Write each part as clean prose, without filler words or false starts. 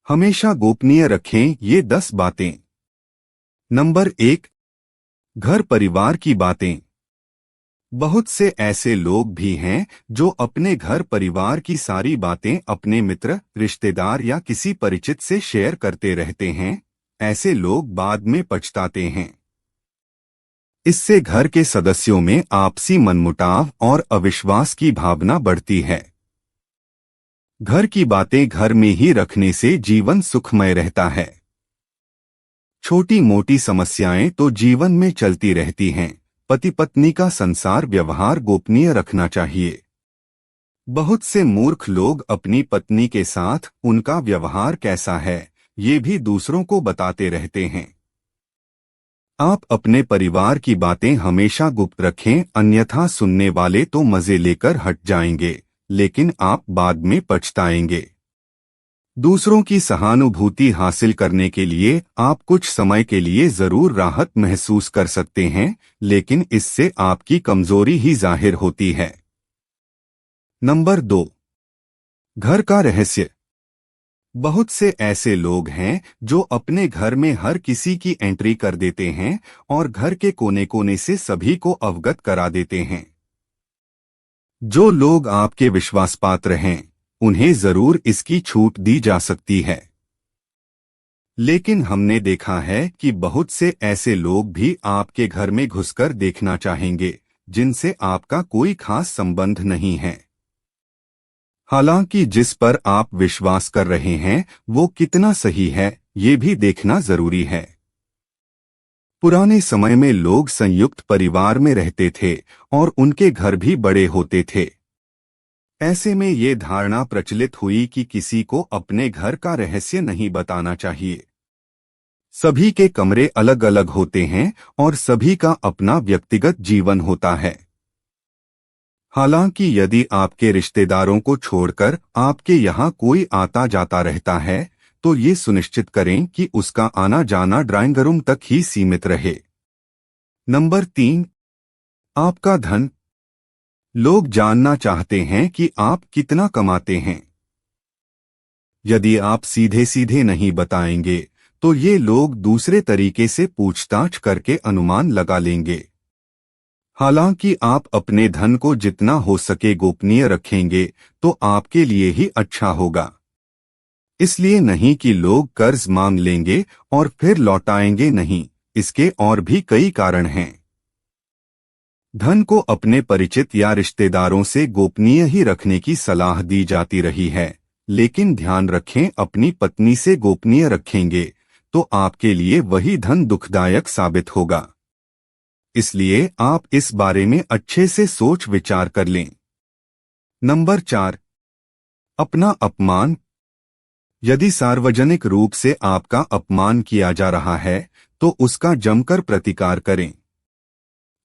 हमेशा गोपनीय रखें ये 10 बातें। नंबर 1, घर परिवार की बातें। बहुत से ऐसे लोग भी हैं जो अपने घर परिवार की सारी बातें अपने मित्र, रिश्तेदार या किसी परिचित से शेयर करते रहते हैं। ऐसे लोग बाद में पछताते हैं। इससे घर के सदस्यों में आपसी मनमुटाव और अविश्वास की भावना बढ़ती है। घर की बातें घर में ही रखने से जीवन सुखमय रहता है। छोटी मोटी समस्याएं तो जीवन में चलती रहती हैं। पति पत्नी का संसार व्यवहार गोपनीय रखना चाहिए। बहुत से मूर्ख लोग अपनी पत्नी के साथ उनका व्यवहार कैसा है ये भी दूसरों को बताते रहते हैं। आप अपने परिवार की बातें हमेशा गुप्त रखें, अन्यथा सुनने वाले तो मजे लेकर हट जाएंगे, लेकिन आप बाद में पछताएंगे। दूसरों की सहानुभूति हासिल करने के लिए आप कुछ समय के लिए जरूर राहत महसूस कर सकते हैं, लेकिन इससे आपकी कमजोरी ही जाहिर होती है। नंबर 2, घर का रहस्य। बहुत से ऐसे लोग हैं जो अपने घर में हर किसी की एंट्री कर देते हैं और घर के कोने कोने से सभी को अवगत करा देते हैं। जो लोग आपके विश्वासपात्र हैं उन्हें जरूर इसकी छूट दी जा सकती है, लेकिन हमने देखा है कि बहुत से ऐसे लोग भी आपके घर में घुसकर देखना चाहेंगे जिनसे आपका कोई खास संबंध नहीं है। हालांकि जिस पर आप विश्वास कर रहे हैं वो कितना सही है ये भी देखना जरूरी है। पुराने समय में लोग संयुक्त परिवार में रहते थे और उनके घर भी बड़े होते थे। ऐसे में ये धारणा प्रचलित हुई कि किसी को अपने घर का रहस्य नहीं बताना चाहिए। सभी के कमरे अलग अलग होते हैं और सभी का अपना व्यक्तिगत जीवन होता है। हालांकि यदि आपके रिश्तेदारों को छोड़कर आपके यहाँ कोई आता जाता रहता है तो ये सुनिश्चित करें कि उसका आना जाना ड्राइंग रूम तक ही सीमित रहे। नंबर 3, आपका धन। लोग जानना चाहते हैं कि आप कितना कमाते हैं। यदि आप सीधे सीधे नहीं बताएंगे तो ये लोग दूसरे तरीके से पूछताछ करके अनुमान लगा लेंगे। हालांकि आप अपने धन को जितना हो सके गोपनीय रखेंगे तो आपके लिए ही अच्छा होगा। इसलिए नहीं कि लोग कर्ज मांग लेंगे और फिर लौटाएंगे नहीं, इसके और भी कई कारण हैं। धन को अपने परिचित या रिश्तेदारों से गोपनीय ही रखने की सलाह दी जाती रही है, लेकिन ध्यान रखें अपनी पत्नी से गोपनीय रखेंगे तो आपके लिए वही धन दुखदायक साबित होगा। इसलिए आप इस बारे में अच्छे से सोच विचार कर लें। नंबर 4, अपना अपमान। यदि सार्वजनिक रूप से आपका अपमान किया जा रहा है तो उसका जमकर प्रतिकार करें।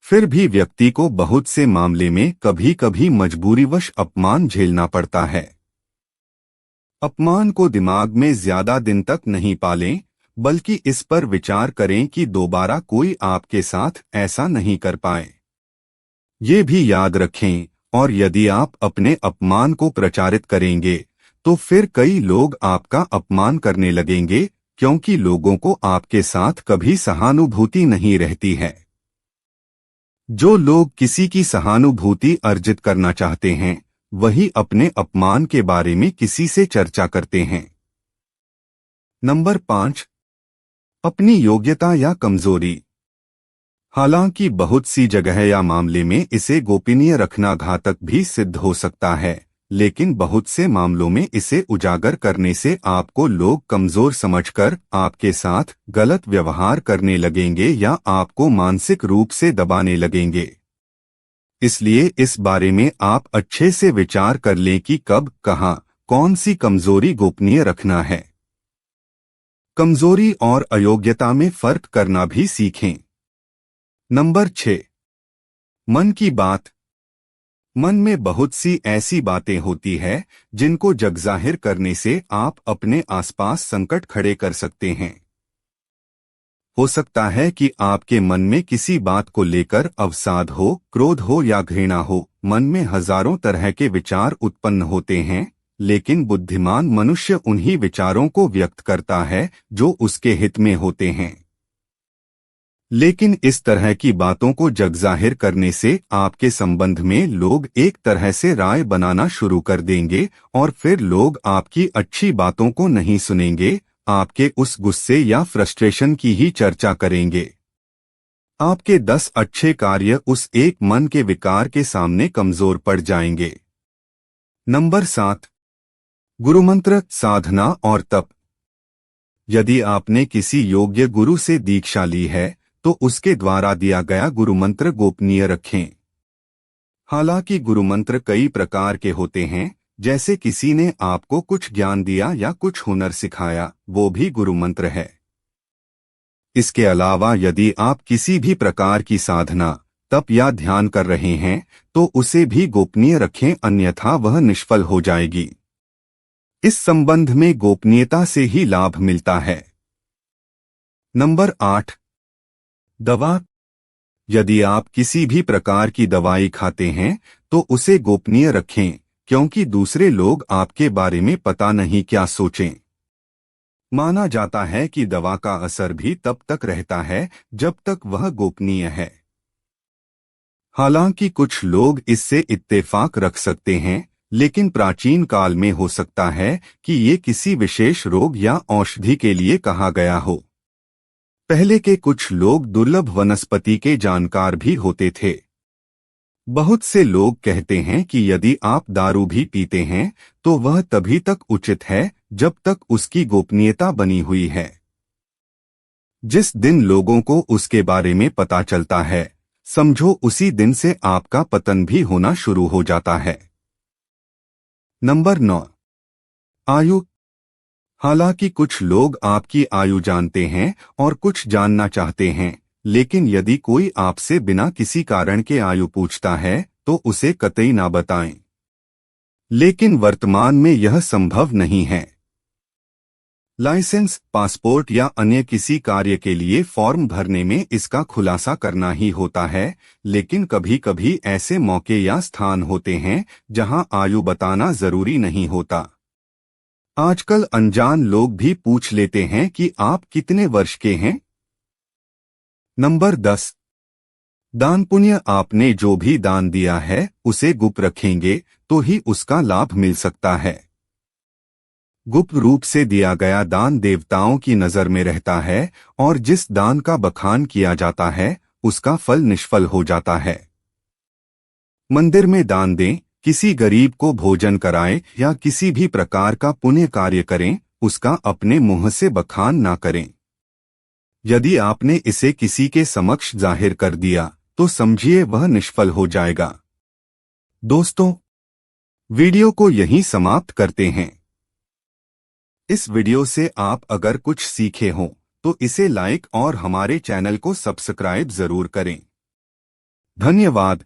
फिर भी व्यक्ति को बहुत से मामले में कभी कभी मजबूरीवश अपमान झेलना पड़ता है। अपमान को दिमाग में ज्यादा दिन तक नहीं पालें, बल्कि इस पर विचार करें कि दोबारा कोई आपके साथ ऐसा नहीं कर पाए। ये भी याद रखें, और यदि आप अपने अपमान को प्रचारित करेंगे तो फिर कई लोग आपका अपमान करने लगेंगे, क्योंकि लोगों को आपके साथ कभी सहानुभूति नहीं रहती है। जो लोग किसी की सहानुभूति अर्जित करना चाहते हैं वही अपने अपमान के बारे में किसी से चर्चा करते हैं। नंबर 5, अपनी योग्यता या कमजोरी। हालांकि बहुत सी जगह या मामले में इसे गोपनीय रखना घातक भी सिद्ध हो सकता है, लेकिन बहुत से मामलों में इसे उजागर करने से आपको लोग कमजोर समझकर आपके साथ गलत व्यवहार करने लगेंगे या आपको मानसिक रूप से दबाने लगेंगे। इसलिए इस बारे में आप अच्छे से विचार कर लें कि कब, कहां, कौन सी कमजोरी गोपनीय रखना है। कमजोरी और अयोग्यता में फर्क करना भी सीखें। नंबर 6, मन की बात। मन में बहुत सी ऐसी बातें होती है जिनको जगजाहिर करने से आप अपने आसपास संकट खड़े कर सकते हैं। हो सकता है कि आपके मन में किसी बात को लेकर अवसाद हो, क्रोध हो या घृणा हो। मन में हजारों तरह के विचार उत्पन्न होते हैं, लेकिन बुद्धिमान मनुष्य उन्हीं विचारों को व्यक्त करता है जो उसके हित में होते हैं। लेकिन इस तरह की बातों को जगजाहिर करने से आपके संबंध में लोग एक तरह से राय बनाना शुरू कर देंगे और फिर लोग आपकी अच्छी बातों को नहीं सुनेंगे, आपके उस गुस्से या फ्रस्ट्रेशन की ही चर्चा करेंगे। आपके 10 अच्छे कार्य उस एक मन के विकार के सामने कमजोर पड़ जाएंगे। नंबर 7, गुरुमंत्र, साधना और तप। यदि आपने किसी योग्य गुरु से दीक्षा ली है तो उसके द्वारा दिया गया गुरुमंत्र गोपनीय रखें। हालांकि गुरुमंत्र कई प्रकार के होते हैं, जैसे किसी ने आपको कुछ ज्ञान दिया या कुछ हुनर सिखाया, वो भी गुरुमंत्र है। इसके अलावा यदि आप किसी भी प्रकार की साधना, तप या ध्यान कर रहे हैं तो उसे भी गोपनीय रखें, अन्यथा वह निष्फल हो जाएगी। इस संबंध में गोपनीयता से ही लाभ मिलता है। नंबर 8, दवा। यदि आप किसी भी प्रकार की दवाई खाते हैं तो उसे गोपनीय रखें, क्योंकि दूसरे लोग आपके बारे में पता नहीं क्या सोचें। माना जाता है कि दवा का असर भी तब तक रहता है जब तक वह गोपनीय है। हालांकि कुछ लोग इससे इत्तेफाक रख सकते हैं, लेकिन प्राचीन काल में हो सकता है कि ये किसी विशेष रोग या औषधि के लिए कहा गया हो। पहले के कुछ लोग दुर्लभ वनस्पति के जानकार भी होते थे। बहुत से लोग कहते हैं कि यदि आप दारू भी पीते हैं तो वह तभी तक उचित है जब तक उसकी गोपनीयता बनी हुई है। जिस दिन लोगों को उसके बारे में पता चलता है, समझो उसी दिन से आपका पतन भी होना शुरू हो जाता है। नंबर 9, आयु। हालांकि कुछ लोग आपकी आयु जानते हैं और कुछ जानना चाहते हैं, लेकिन यदि कोई आपसे बिना किसी कारण के आयु पूछता है तो उसे कतई ना बताएं। लेकिन वर्तमान में यह संभव नहीं है। लाइसेंस, पासपोर्ट या अन्य किसी कार्य के लिए फॉर्म भरने में इसका खुलासा करना ही होता है, लेकिन कभी कभी ऐसे मौके या स्थान होते हैं जहां आयु बताना जरूरी नहीं होता। आजकल अनजान लोग भी पूछ लेते हैं कि आप कितने वर्ष के हैं। नंबर 10, दान पुण्य। आपने जो भी दान दिया है उसे गुप्त रखेंगे तो ही उसका लाभ मिल सकता है। गुप्त रूप से दिया गया दान देवताओं की नजर में रहता है और जिस दान का बखान किया जाता है उसका फल निष्फल हो जाता है। मंदिर में दान दें, किसी गरीब को भोजन कराएं या किसी भी प्रकार का पुण्य कार्य करें, उसका अपने मुंह से बखान ना करें। यदि आपने इसे किसी के समक्ष जाहिर कर दिया तो समझिए वह निष्फल हो जाएगा। दोस्तों, वीडियो को यहीं समाप्त करते हैं। इस वीडियो से आप अगर कुछ सीखे हों तो इसे लाइक और हमारे चैनल को सब्सक्राइब जरूर करें। धन्यवाद।